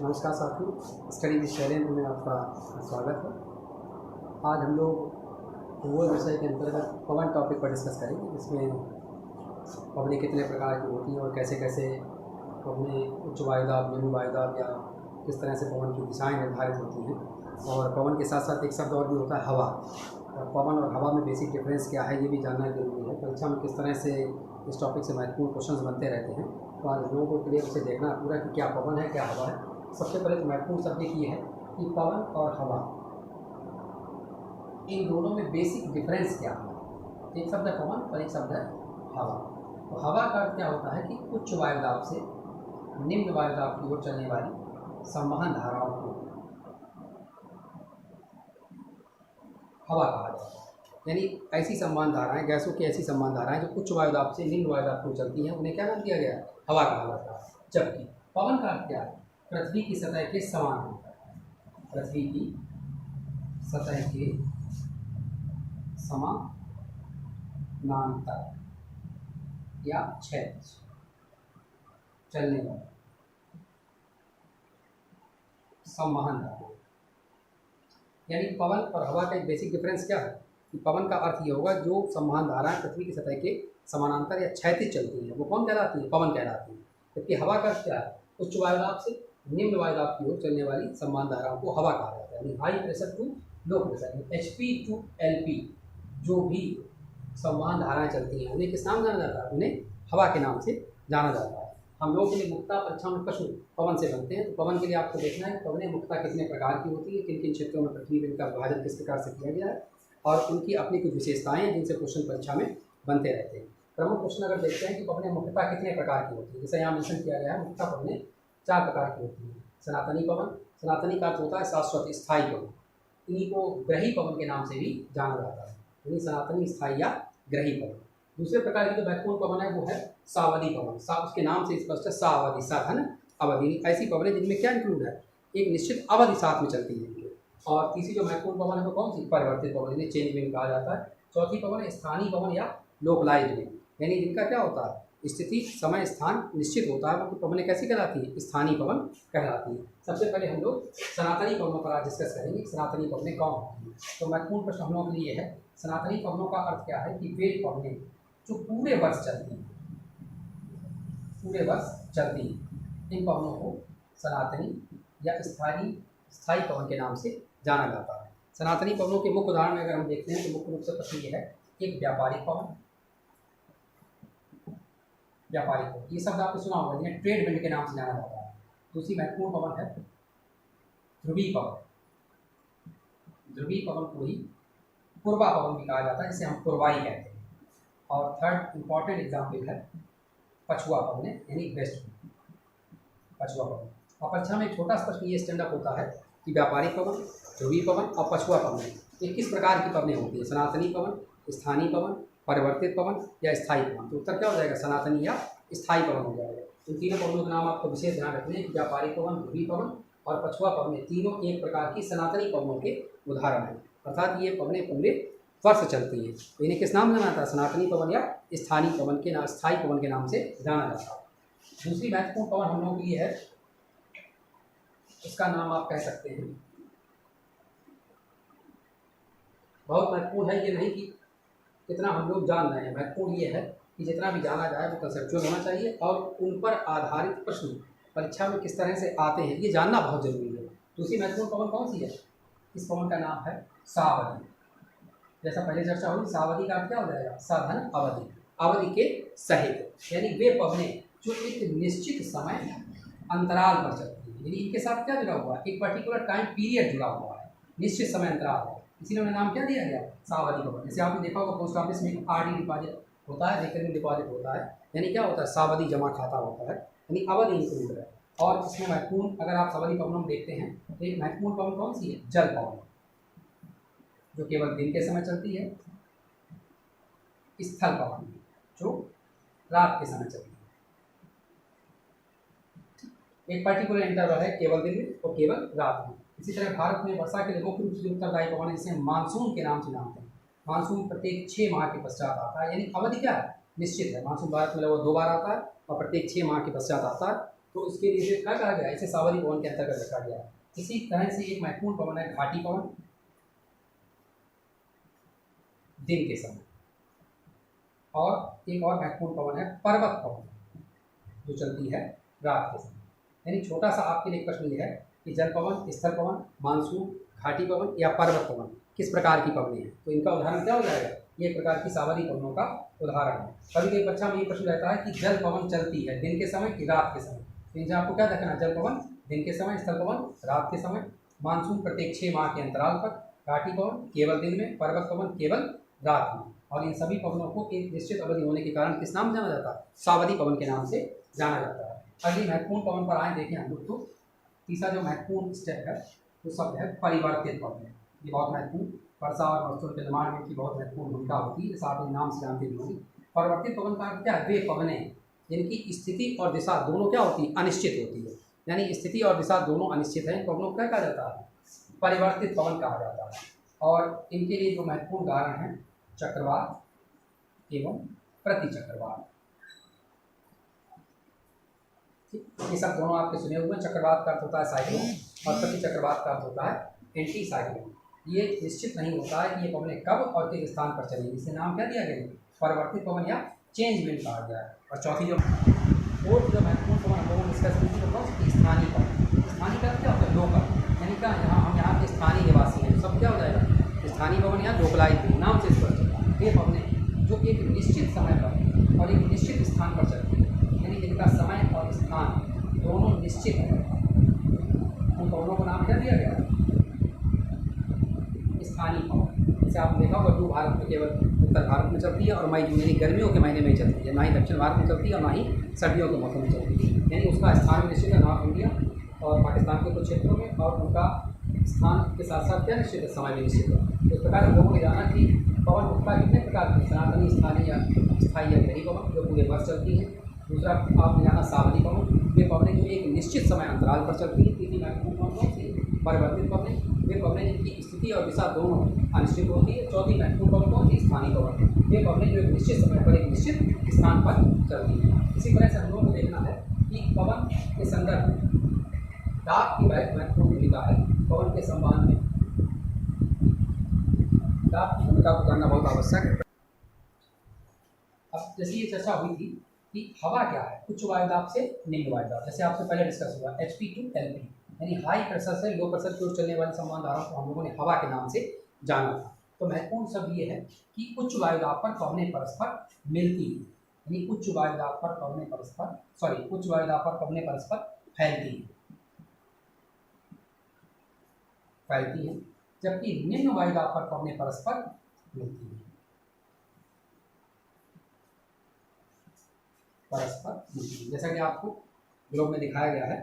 नमस्कार साथियों, study with Shailendra में आपका स्वागत है। आज हम लोग भूगोल विषय के अंतर्गत पवन टॉपिक पर डिस्कस करेंगे, जिसमें पवनें कितने प्रकार की होती हैं और कैसे कैसे पवनें उच्च वायुदाब, निम्न वायुदाब या किस तरह से पवन की दिशाएं निर्धारित होती हैं। और पवन के साथ साथ एक शब्द और भी होता है हवा। पवन और हवा में बेसिक डिफरेंस क्या है ये भी जानना जरूरी है। परीक्षा में किस तरह से इस टॉपिक से महत्वपूर्ण क्वेश्चन बनते रहते हैं, तो आज लोगों को क्लियर से देखना है पूरा कि क्या पवन है क्या हवा है। सबसे पहले तो महत्वपूर्ण सब्जेक्ट ये है कि पवन और हवा, इन दोनों में बेसिक डिफरेंस क्या है। एक शब्द है पवन और एक शब्द है हवा। तो हवा का अर्थ क्या होता है कि उच्च वायुदाब से निम्न वायुदाब की ओर चलने वाली संवहन धाराओं को हवा कहा जाता है। यानी ऐसी संवहन धाराएं, गैसों की ऐसी संवहन धाराएं जो उच्च वायुदाब से निम्न वायुदाब को चलती हैं, उन्हें क्या नाम दिया गया है? हवा कहा जाता है। जबकि पवन का अर्थ क्या है? पृथ्वी की सतह के समानांतर, पृथ्वी की सतह के समानांतर या क्षैतिज चलने वाला संवहन धारा। यानी पवन और हवा का एक बेसिक डिफरेंस क्या है कि पवन का अर्थ ये होगा जो संवहन धाराएं पृथ्वी की सतह के समानांतर या क्षैतिज चलती हैं, वो कौन कहलाती है? पवन कहलाती है। जबकि हवा का अर्थ क्या है? उच्च वायुदाब से निम्न वायुदाब की ओर चलने वाली संवहन धाराओं को हवा कहा जाता है। यानी high pressure to low pressure, HP to LP जो भी संवहन धाराएं चलती हैं उन्हें किस नाम जाना जाता है? उन्हें हवा के नाम से जाना जाता है। हम लोगों के लिए मुक्ता परीक्षा में प्रश्न पवन से बनते हैं, तो पवन के लिए आपको देखना है पवनें मुक्ता कितने प्रकार की होती है, किन किन क्षेत्रों में पृथ्वी में इनका विभाजन किस प्रकार से किया गया है और उनकी अपनी कुछ विशेषताएं हैं जिनसे क्वेश्चन परीक्षा में बनते रहते हैं। प्रमुख क्वेश्चन अगर देखते हैं कि पवनें मुख्यतः कितने प्रकार की होती है, जैसे यहाँ मेंशन किया गया है मुख्यतः पवनें 4 प्रकार की होती हैं। सनातनी पवन, सनातनी का अर्थ होता है शाश्वत स्थायी पवन, इन्हीं को ग्रही पवन के नाम से भी जाना जाता है, यानी सनातनी, स्थायी या ग्रही पवन। दूसरे प्रकार की जो महत्वपूर्ण पवन है वो है सावधि पवन। उसके नाम से स्पष्ट है, सावधि, साधन अवधि। ऐसी पवनें जिनमें क्या इंक्लूड है? एक निश्चित अवधि साथ में चलती है। और तीसरी जो महत्वपूर्ण पवन है वो कौन सी? परिवर्तित पवन, इन्हें चेंज विंड कहा जाता है। चौथी पवन है स्थानीय पवन या लोकलाइज्ड विंड, यानी जिनका क्या होता है? स्थिति, समय, स्थान निश्चित होता है, वो पवनें कैसी कहलाती है? स्थानीय पवन कहलाती है। सबसे पहले हम लोग सनातनी पवनों पर आज डिस्कस करेंगे। सनातनी पवनें कौन होती हैं? तो महत्वपूर्ण प्रश्न हम लोगों के लिए है सनातनी पवनों का अर्थ क्या है कि वे पवनें जो पूरे वर्ष चलती हैं, पूरे वर्ष चलती हैं, इन पवनों को सनातनी या स्थायी पवन के नाम से जाना जाता है। सनातनी पवनों के मुख्य उदाहरण में अगर हम देखते हैं तो मुख्य रूप से प्रश्न ये है, एक व्यापारिक पवन, व्यापारिक पवन ये शब्द आपने सुना होगा, जिन्हें ट्रेड विंड के नाम से जाना जाता है। दूसरी महत्वपूर्ण पवन है ध्रुवीय पवन, ध्रुवीय पवन को ही पूर्वा पवन भी कहा जाता है, जिसे हम पूर्वाई कहते हैं। और थर्ड इंपॉर्टेंट एग्जाम्पल है पछुआ पवन, यानी वेस्ट विंड, पछुआ पवन। और परीक्षा में एक छोटा सा प्रश्न ये स्टैंड अप होता है कि व्यापारिक पवन, ध्रुवीय पवन और पछुआ पवन ये किस प्रकार की पवनें होती है? सनातनी पवन, स्थानीय पवन, परिवर्तित पवन या स्थायी पवन? तो उत्तर क्या हो जाएगा? सनातनी या स्थायी पवन हो जाएगा। इन तीनों पवनों के नाम आपको विशेष ध्यान रखने हैं कि व्यापारिक पवन, ध्रुवीय पवन और पछुआ पवन तीनों एक प्रकार की सनातनी पवनों के उदाहरण हैं, अर्थात ये पवनें पूरे वर्ष चलती हैं। तो इन्हें किस नाम जाना जाता है? सनातनी पवन या स्थानीय पवन के नाम, स्थायी पवन के नाम से जाना जाता है। दूसरी महत्वपूर्ण पवन हम लोगों के लिए है, इसका नाम आप कह सकते हैं, बहुत महत्वपूर्ण है, ये नहीं कि कितना हम लोग जान रहे हैं, महत्वपूर्ण ये है कि जितना भी जाना जाए वो कंसेप्चुअल होना चाहिए और उन पर आधारित प्रश्न परीक्षा में किस तरह से आते हैं ये जानना बहुत जरूरी है। दूसरी महत्वपूर्ण पवन कौन सी है? इस पवन का नाम है सावधि। जैसा पहले चर्चा हुई, सावधि का क्या हो जाएगा? साधन अवधि, अवधि के सहित, यानी वे पवनें जो एक निश्चित समय अंतराल पर चलती है, यानी इनके साथ क्या जुड़ा हुआ है? एक पर्टिकुलर टाइम पीरियड जुड़ा हुआ है, निश्चित समय अंतराल है, इसीलिए उन्हें नाम क्या दिया गया? सावधि पवन। जैसे आपने देखा होगा पोस्ट ऑफिस में RD डिपॉजिट होता है, रिकरिंग डिपॉजिट होता है, यानी क्या होता है? सावधि जमा खाता होता है, यानी अवधि इंक्लूड है। और इसमें महत्वपूर्ण अगर आप सावधि पवनों में देखते हैं तो एक महत्वपूर्ण पवन कौन सी है? जल पवन, जो केवल दिन के समय चलती है। स्थल पवन जो रात के समय चलती है। एक पर्टिकुलर इंटरवल है केवल दिन में और केवल रात में। इसी तरह भारत में वर्षा के लिए मुख्य रूप से उत्तरदायी पवन है, जिसे मानसून के नाम से जानते हैं। मानसून प्रत्येक 6 माह के पश्चात आता है, यानी अवधि क्या है? निश्चित है। मानसून भारत में लगभग 2 बार आता है और प्रत्येक 6 माह के पश्चात आता है। तो इसके लिए क्या कहा गया, इसे सावधि पवन के अंतर्गत रखा गया। इसी तरह से एक महत्वपूर्ण पवन है घाटी पवन, दिन के समय, और एक और महत्वपूर्ण पवन है पर्वत पवन, जो चलती है रात के समय। यानी छोटा सा आपके लिए प्रश्न ये है कि जल पवन, स्थल पवन, मानसून, घाटी पवन या पर्वत पवन किस प्रकार की पवनें हैं, तो इनका उदाहरण क्या हो जाएगा, ये एक प्रकार की सावधि पवनों का उदाहरण है। कभी कभी परीक्षा में ये प्रश्न रहता है कि जल पवन चलती है दिन के समय कि रात के समय, तो इनसे आपको क्या देखना है, जल पवन दिन के समय, स्थल पवन रात के समय, मानसून प्रत्येक 6 माह के अंतराल पर, घाटी पवन केवल दिन में, पर्वत पवन केवल रात में। और इन सभी पवनों को एक निश्चित अवधि होने के कारण किस नाम जाना जाता है, सावधि पवन के नाम से जाना जाता है। अगली महत्वपूर्ण पवन पर आए देखें हम लोग, तो तीसरा जो महत्वपूर्ण स्टेप है वो शब्द है परिवर्तित पवन। ये बहुत महत्वपूर्ण, वर्षा और वस्तुओं के निर्माण में की बहुत महत्वपूर्ण भूमिका होती है, जैसा आप इन नाम से जानते भी होंगे। परिवर्तित पवन का अर्थ क्या है, वे पवनें जिनकी स्थिति और दिशा दोनों क्या होती है, अनिश्चित होती है। यानी स्थिति और दिशा दोनों अनिश्चित है, पवनों को क्या कहा जाता है, परिवर्तित पवन कहा जाता है। और इनके लिए जो महत्वपूर्ण उदाहरण है चक्रवात एवं प्रतिचक्रवात। ये सब दोनों आपके सुने हुए हैं। चक्रवात का अर्थ होता है साइक्लोन और प्रति चक्रवात का अर्थ होता है एंटी साइक्लोन। ये निश्चित नहीं होता है कि ये पवनें कब और किस स्थान पर चलेंगी, इसे नाम क्या दिया गया, परिवर्तित पवन या चेंज विंड कहा गया है। और चौथी जो महत्वपूर्ण पवन हम लोगों ने डिस्कस की थी, स्थानीय पवन। स्थानीय का क्या होता है, लोकल, यानी क्या हम यहाँ के स्थानीय निवासी हैं, सब क्या हो जाएगा स्थानीय पवन या लोकलाइज नाम से स्पष्ट होता है। ये पवनें जो एक निश्चित समय पर और एक निश्चित स्थान पर चलती है, यानी जिनका समय और स्थान दोनों निश्चित है, उन पवनों को नाम क्या दिया गया, स्थानीय पवन। जैसे आपने देखा होगा, पूर्व भारत में केवल उत्तर भारत में चलती है और मई जून यानी गर्मियों के महीने में ही चलती है, ना ही दक्षिण भारत में चलती है और ना ही सर्दियों के मौसम में चलती है। यानी उसका स्थान निश्चित है, नॉर्थ इंडिया और पाकिस्तान के कुछ क्षेत्रों में, और उनका स्थान के साथ साथ क्या निश्चित है, समय भी निश्चित है। तो इस प्रकार हम लोगों ने जाना कि पवन मुख्यतः कितने प्रकार के, सनातनी, स्थानीय या स्थायी या गहरी पवन जो पूरे वर्ष चलती है। दूसरा आपने जाना सावधि पवन, वे पवनें जो एक निश्चित समय अंतराल पर चलती है। तीसरी महत्वपूर्ण पवन कौन सी, परिवर्तित पवनें, वे पवनें जिनकी स्थिति और दिशा दोनों अनिश्चित होती है। चौथी महत्वपूर्ण पवन कौन सी, स्थानीय पवन, वे पवनें जो एक निश्चित समय पर एक निश्चित स्थान पर चलती हैं। इसी तरह से हम लोगों को देखना है कि पवन के संदर्भ में दाब की महत्वपूर्ण भूमिका है। पवन के संबंध में दाब की भूमिका को जानना बहुत आवश्यक है। अब जैसे ये चर्चा हुई थी कि हवा क्या है, उच्च वायुदाब से निम्न वायुदाब, जैसे आपसे पहले डिस्कस हुआ HP to LP, यानी हाई प्रेशर से लो प्रेशर की ओर चलने वाली संवहन धाराओं को हम लोगों ने हवा के नाम से जाना था। तो महत्वपूर्ण शब्द ये है कि उच्च वायुदाब पर पवनें परस्पर मिलती हैं, यानी उच्च वायुदाब पर पवनें परस्पर फैलती हैं, जबकि निम्न वायुदाब पर पवनें परस्पर मिलती हैं, जैसा कि आपको ग्लोब में दिखाया गया है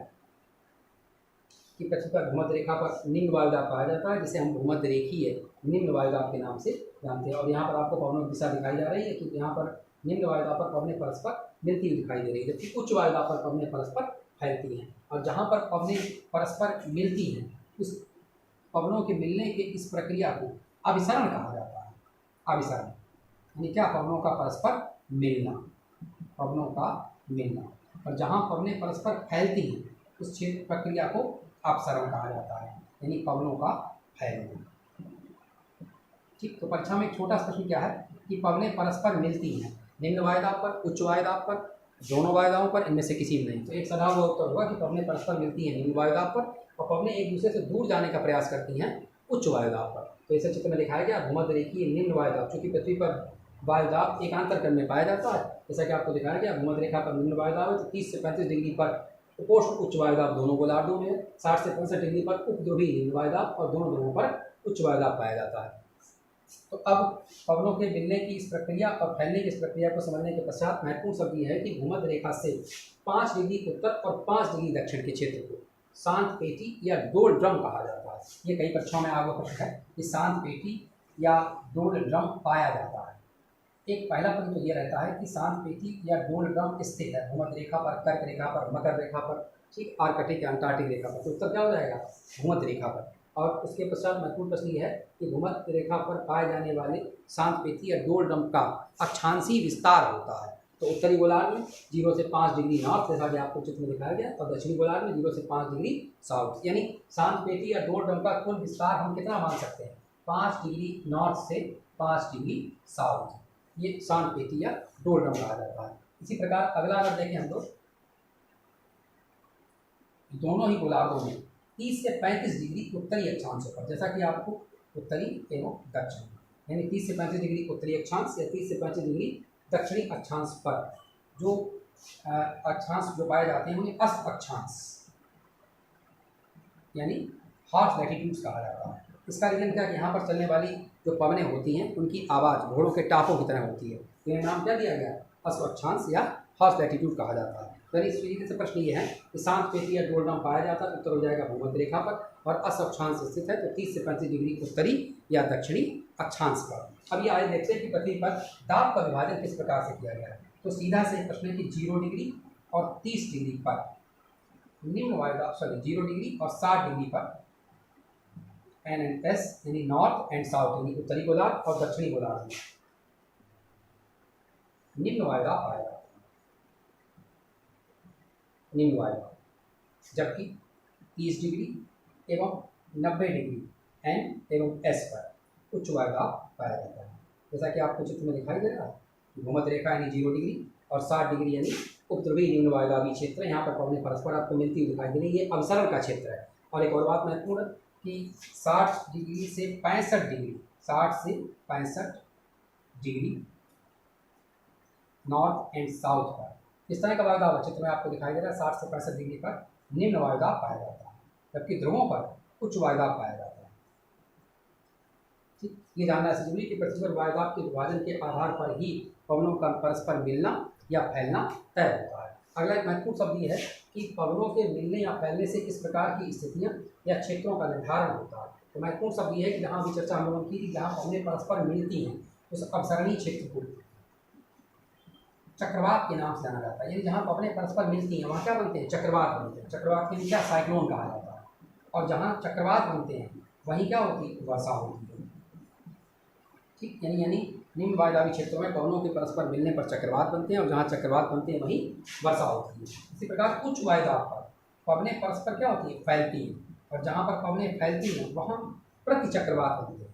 कि पृथ्वी पर भूमध्य रेखा पर निम्न वायुदाब पाया जाता है, जिसे हम भूमध्य रेखीय निम्न वायुदाब के नाम से जानते हैं। और यहाँ पर आपको पवनों की दिशा दिखाई जा रही है कि यहाँ पर निम्न वायुदाब पर पवनें परस्पर मिलती हुई दिखाई दे रही है, जबकि उच्च वायुदाब पर पवनें परस्पर फैलती हैं। और जहाँ पर पवनें परस्पर मिलती हैं, उस पवनों के मिलने के इस प्रक्रिया को अभिसरण कहा जाता है। अभिसरण यानी क्या, पवनों का परस्पर मिलना, पवनों का मिलना। और जहाँ पवनें परस्पर फैलती हैं उस क्षेत्र प्रक्रिया को अपसरण कहा जाता है, यानी पवनों का फैलना। ठीक, तो परीक्षा में एक छोटा प्रश्न क्या है कि पवनें परस्पर मिलती हैं निम्न वायुदाब पर, उच्च वायुदाब पर, दोनों वायुदाबों पर, इनमें से किसी में नहीं। तो एक सदा हुआ उत्तर होगा कि पवनें परस्पर मिलती हैं निम्न वायुदाब पर और पवनें एक दूसरे से दूर जाने का प्रयास करती हैं उच्च वायुदाब पर। तो इसे चित्र में दिखाया गया भूमध्य रेखीय निम्न वायुदाब, चूँकि पृथ्वी पर वायुदाब एकांतर कर्ण में पाया जाता है, जैसा कि आपको दिखाया गया भूमध्य रेखा पर निम्न वायुदाब है, तो 30 से 35 डिग्री पर उपोष्ण उच्च वायुदाब दोनों गोलार्धों में है, 60 से 65 डिग्री पर उपद्रवी निम्न वायुदाब और दोनों जगहों पर उच्च वायुदाब पाया जाता है। तो अब पवनों के मिलने की इस प्रक्रिया और फैलने की इस प्रक्रिया को समझने के पश्चात महत्वपूर्ण शब्द यह है कि भूमध्य रेखा से 5 डिग्री उत्तर और 5 डिग्री दक्षिण के क्षेत्र को शांत पेटी या डोल ड्रम कहा जाता है। ये कई परीक्षाओं में आगे प्रश्न है कि शांत पेटी या डोल ड्रम पाया जाता है। एक पहला प्रश्न तो ये रहता है कि शांत पेटी या डोल ड्रम स्थित है भूमध्य रेखा पर, कर्क रेखा पर, मकर रेखा पर, ठीक, आर्कटिक या अंटार्कटिक रेखा पर। तो उत्तर क्या हो जाएगा, भूमध्य रेखा पर। और उसके पश्चात महत्वपूर्ण प्रश्न ये है कि भूमध्य रेखा पर पाए जाने वाले शांत पेटी या डोल ड्रम का अक्षांशीय विस्तार होता है, तो उत्तरी गोलार्ध में 0 से 5 डिग्री नॉर्थ, जैसा कि आपको चित्र में दिखाया गया, और दक्षिणी गोलार्ध में 0 से 5 डिग्री साउथ। यानी शांत पेटी या डोरडम का कुल विस्तार हम कितना मान सकते हैं? 5 डिग्री नॉर्थ से 5 डिग्री साउथ, ये शांत पेटी या डोरडम कहा जाता है। इसी प्रकार अगला अगर देखें हम लोग, दोनों ही गोलार्धों में 30 से 35 डिग्री उत्तरी अक्षांशों पर, जैसा कि आपको उत्तरी एवं दक्षिण, यानी 30 से 35 डिग्री उत्तरी अक्षांश या 30 से 35 डिग्री दक्षिणी अक्षांश पर जो अक्षांश जो पाए जाते हैं उन्हें अस्त अक्षांश यानी हॉर्स लैटिट्यूड्स कहा जाता है। इसका रीजन क्या है कि यहाँ पर चलने वाली जो पवनें होती हैं उनकी आवाज़ घोड़ों के टापों की तरह होती है, तो यह नाम क्या दिया गया? अस्त अक्षांश या हॉर्स लैटिट्यूड कहा जाता है। तो इस तरीके से प्रश्न ये है कि शांत पेटी या डोरडम पाया जाता है, उत्तर हो जाएगा भूमध्य रेखा पर, और अस्त अक्षांश स्थित है तो 30 से 35 डिग्री उत्तरी या दक्षिणी अक्षांश पर। अब ये आगे देखते हैं कि पृथ्वी पर दाब का विभाजन किस प्रकार से किया गया है। तो सीधा से प्रश्न है कि 0 डिग्री और 30 डिग्री पर निम्न वायुदाब, 0 डिग्री और 60 डिग्री पर एन एंड एस यानी नॉर्थ एंड साउथ यानी उत्तरी गोलार्ध और दक्षिणी गोलार्ध में निम्न वायुदाब पाया जाता है, निम्न वायुदाब, जबकि 30 डिग्री एवं 90 डिग्री एन एवं एस पर उच्च वायुदाब पाया जाता है। जैसा कि आपको चित्र में दिखाई दे रहा है, भूमध्य रेखा यानी 0 डिग्री और 60 डिग्री यानी उपद्रवी निम्न वायुदाबी क्षेत्र, यहाँ पर पवनें परस्पर आपको मिलती हुई दिखाई दे रही है, ये अवसरण का क्षेत्र है। और एक और बात महत्वपूर्ण कि 60 डिग्री से 65 डिग्री, 60 से 65 डिग्री नॉर्थ एंड साउथ पर इस तरह का वायुदाब चित्र में आपको दिखाई दे रहा है। 60 से 65 डिग्री पर निम्न वायुदाब पाया जाता है, जबकि ध्रुवों पर उच्च वायुदाब पाया जाता है। ठीक, ये जानना जरूरी कि पृथ्वी पर वायुदाब के विभाजन के आधार पर ही पवनों का परस्पर मिलना या फैलना तय होता है। अगला एक महत्वपूर्ण शब्द ये है कि पवनों के मिलने या फैलने से किस प्रकार की स्थितियाँ या क्षेत्रों का निर्धारण होता है। तो महत्वपूर्ण शब्द ये है कि जहाँ भी चर्चा हम लोगों की थी, जहाँ पवनें परस्पर मिलती हैं उस अवसरणीय क्षेत्र को चक्रवात के नाम से जाना जाता है। यानी जहाँ पवनें परस्पर मिलती हैं वहाँ क्या बनते हैं? चक्रवात बनते हैं। चक्रवात के लिए क्या? साइक्लोन कहा जाता है। और जहाँ चक्रवात बनते हैं वहीं क्या होती है? वर्षा होती है। ठीक, यानी निम्न वायुदाबी क्षेत्रों में पवनों के परस्पर मिलने पर चक्रवात बनते हैं और जहाँ चक्रवात बनते हैं वहीं वर्षा होती है। इसी प्रकार उच्च वायुदाब पर पवनें परस्पर क्या होती है? फैलती हैं, और जहाँ पर पवनें फैलती हैं वहाँ प्रति चक्रवात बनते हैं,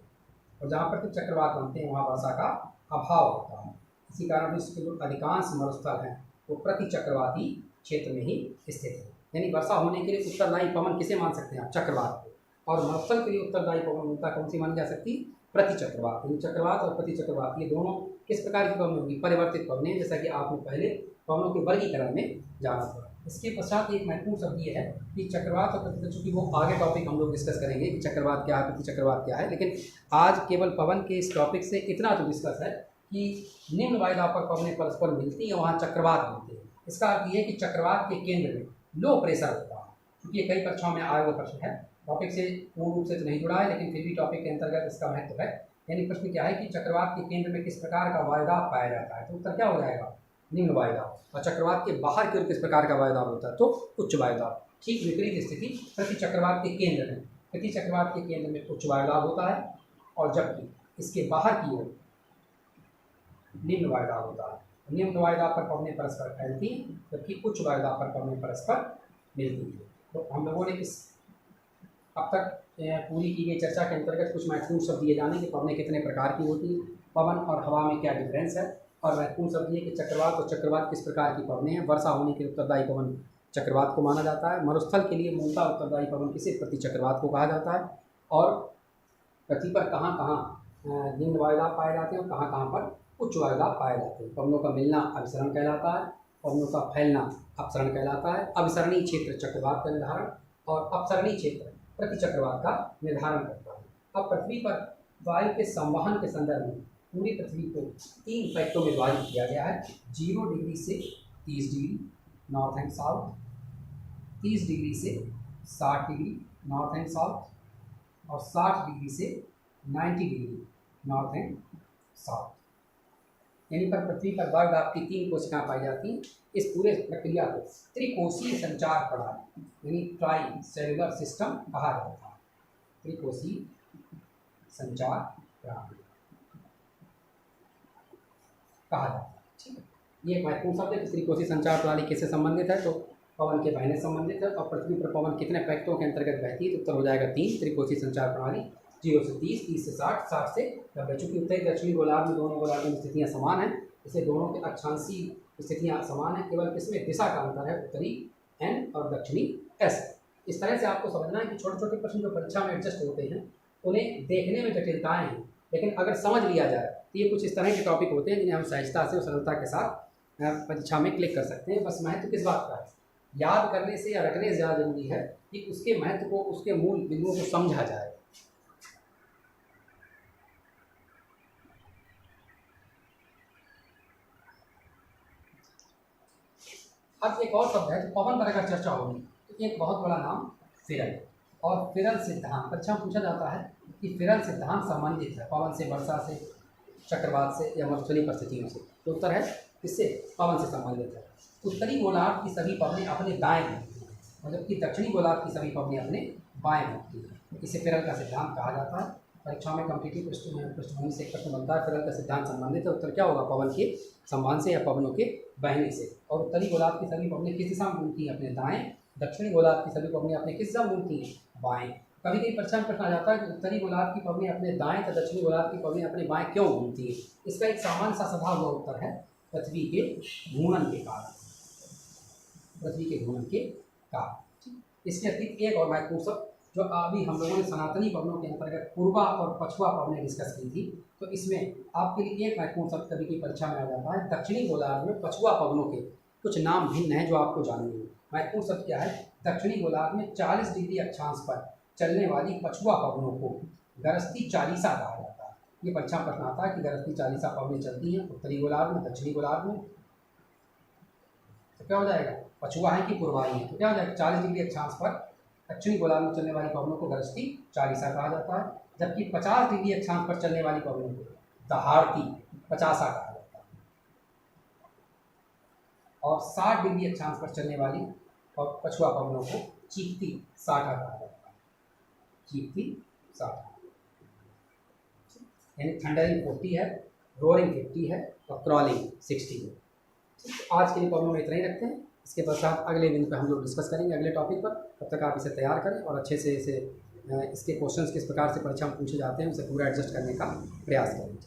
और जहाँ प्रति चक्रवात बनते हैं वहाँ वर्षा का अभाव होता है। इसी कारण विश्व के जो अधिकांश मरुस्थल हैं वो प्रति चक्रवाती क्षेत्र में ही स्थित है। यानी वर्षा होने के लिए उत्तरदायी पवन किसे मान सकते हैं आप? चक्रवात को। और मरुस्थल के लिए उत्तरदायी पवन कौन सी मानी जा सकती? प्रति चक्रवात। यानी चक्रवात और प्रति चक्रवात ये दोनों किस प्रकार की पवनें होंगी? परिवर्तित पवनें, जैसा कि आपने पहले पवनों के वर्गीकरण में जाना था। इसके पश्चात एक महत्वपूर्ण शब्द ये है कि चक्रवात और प्रति, चूँकि वो आगे टॉपिक हम लोग डिस्कस करेंगे कि चक्रवात क्या है, प्रति चक्रवात क्या है, लेकिन आज केवल पवन के इस टॉपिक से इतना तो डिस्कस है कि निम्न वायुदाब पर पवनें परस्पर मिलती हैं, वहाँ चक्रवात मिलते हैं। इसका अर्थ ये है कि चक्रवात के केंद्र में लो प्रेशर होता है, क्योंकि ये कई परीक्षाओं में आया हुआ प्रश्न है। टॉपिक से पूर्ण रूप से तो नहीं जुड़ा है, लेकिन फिर भी टॉपिक के अंतर्गत इसका महत्व है। यानी प्रश्न क्या है कि चक्रवात के केंद्र में किस प्रकार का वायुदाब पाया जाता है? तो उत्तर क्या हो जाएगा? निम्न वायुदाब। और चक्रवात के बाहर की ओर किस प्रकार का वायुदाब होता है? तो उच्च वायुदाब। ठीक विपरीत स्थिति प्रति चक्रवात के केंद्र में, प्रति चक्रवात के केंद्र में उच्च वायुदाब होता है, और जबकि इसके बाहर की ओर निम्न वायुदाब होता है। निम्न वायुदाब पर पवनें परस्पर फैलती हैं, जबकि उच्च वायुदाब पर पवनें परस्पर मिलती हैं। तो हम लोगों ने इस अब तक पूरी की गई चर्चा के अंतर्गत कुछ महत्वपूर्ण शब्द ये जाने कि पवनें कितने प्रकार की होती हैं, पवन और हवा में क्या डिफरेंस है, और महत्वपूर्ण शब्द ये कि चक्रवात और चक्रवात किस प्रकार की पवनें हैं। वर्षा होने के उत्तरदायी पवन चक्रवात को माना जाता है। मरुस्थल के लिए मूलतः उत्तरदायी पवन किसे? प्रति चक्रवात को कहा जाता है। और पृथ्वी पर कहाँ कहाँ निम्न वायुदाब पाए जाते हैं और कहाँ कहाँ पर उच्च वायुदाब पाए जाते हैं। पवनों का मिलना अभिसरण कहलाता है, पवनों का फैलना अपसरण कहलाता है। अभिसरणीय क्षेत्र चक्रवात का निर्धारण और अपसरणीय क्षेत्र प्रति चक्रवात का निर्धारण करता है। अब पृथ्वी पर वायु के संवहन के संदर्भ में पूरी पृथ्वी को 3 फैक्टों में विभाजित किया गया है। 0 डिग्री से 30 degree north and south, 30 degree से 60 डिग्री नॉर्थ एंड साउथ, और 60 डिग्री से 90 डिग्री नॉर्थ एंड साउथ। यानी पर पृथ्वी पर वायुदाब की 3 कोशिकाएं पाई जाती हैं। इस पूरे प्रक्रिया को त्रिकोशीय संचार प्रणाली यानी ट्राई सेलुलर सिस्टम कहा जाता है। त्रिकोशीय संचार प्रणाली कहा जाता है। ठीक है, ये एक महत्वपूर्ण शब्द है कि त्रिकोशीय संचार प्रणाली किससे संबंधित है, तो पवन के बहने संबंधित है। और पृथ्वी पर पवन कितने पैक्टों के अंतर्गत बहती है, तो उत्तर हो जाएगा 3। त्रिकोशीय संचार प्रणाली 0 से 30, 30 से 60, 60 से 90। चूँकि उत्तरी दक्षिणी गोलार्ध में दोनों गोलार्ध में स्थितियाँ समान हैं, इसलिए दोनों के अक्षांशी स्थितियाँ समान हैं, केवल किसमें दिशा का अंतर है, उत्तरी एन और दक्षिणी एस। इस तरह से आपको समझना है कि छोटे छोटे प्रश्न जो परीक्षा में एडजस्ट होते हैं उन्हें देखने में जटिलताएँ हैं, लेकिन अगर समझ लिया जाए तो ये कुछ इस तरह के टॉपिक होते हैं जिन्हें हम सहजता से और सरलता के साथ परीक्षा में क्लिक कर सकते हैं। बस महत्व किस बात का है, याद करने से या रखने से ज़्यादा जरूरी है कि उसके महत्व को, उसके मूल बिंदुओं को समझा जाए। अब एक और शब्द है, तो पवन पर अगर चर्चा होगी तो एक बहुत बड़ा नाम फिरल और फिरल सिद्धांत। परीक्षा में पूछा जाता है कि फिरल सिद्धांत संबंधित है पवन से, वर्षा से, चक्रवात से या मरुस्थलीय परिस्थितियों से, तो उत्तर है इससे पवन से संबंधित है। उत्तरी गोलार्ध की सभी पवनें अपने दाएं घूमती हैं, मतलब कि दक्षिणी गोलार्ध की सभी पवनें अपने बाएं घूमती हैं। इसे फिरल का सिद्धांत कहा जाता है। परीक्षा में कॉम्पिटिटिव पृष्ठभूमि से एक प्रश्न बनता है, फिरल का सिद्धांत संबंधित है, उत्तर क्या होगा, पवन के संमान से या पवनों के बहने से। और उत्तरी गोलार्ध की सभी पवनें किस दिशा में घूमती हैं, अपने दाएं। दक्षिणी गोलार्ध की सभी पवनें अपने किस दिशा में घूमती हैं, बाएं। कभी कभी परीक्षा में प्रश्न आ जाता है कि उत्तरी गोलार्ध की पवनें अपने दाएं तो दक्षिणी गोलार्ध की पवनें अपने बाएं क्यों घूमती हैं। इसका एक सामान्य सा सधा हुआ उत्तर है, पृथ्वी के घूर्णन के कारण, पृथ्वी के घूर्णन के कारण। इसके अतिरिक्त एक और महत्वपूर्ण शब्द जो अभी हम लोगों ने सनातनी पवनों के अंतर्गत पूर्वा और पछुआ पवनें डिस्कस की थी, तो इसमें आपके लिए एक महत्वपूर्ण शब्द कभी की परीक्षा में आ जाता है। दक्षिणी गोलार्ध में पछुआ पवनों के कुछ नाम भिन्न हैं जो आपको जानने हैं। महत्वपूर्ण शब्द क्या है, दक्षिणी गोलार्ध में 40 डिग्री अक्षांश पर चलने वाली पछुआ पवनों को गरजती चालीसा कहा जाता है। ये परीक्षा में प्रश्न आता है कि गरजती चालीसा पवनें चलती हैं उत्तरी गोलार्ध में, दक्षिणी गोलार्ध में, तो क्या हो जाएगा, पछुआ है कि पूर्वाई है, तो क्या हो जाएगा, 40 डिग्री अक्षांश पर दक्षिणी गोलार्ध में चलने वाली पवनों को गरजती चालीसा कहा जाता है, जबकि 50 डिग्री अक्षांश पर चलने वाली पवनों को दहाड़ती पचासा कहा जाता है, और 60 डिग्री अक्षांश पर चलने वाली और पछुआ पवनों को चीखती साठा कहा जाता है, चीखती साठा। यानी थंडरिंग 40 है, रोअरिंग 50 है और क्रॉलिंग 60 है। आज के लिए पवनों में इतना ही रखते हैं। इसके पश्चात अगले दिन पर हम लोग डिस्कस करेंगे अगले टॉपिक पर। तब तक आप इसे तैयार करें और अच्छे से इसके क्वेश्चंस किस प्रकार से परीक्षा में पूछे जाते हैं उसे पूरा एडजस्ट करने का प्रयास करें।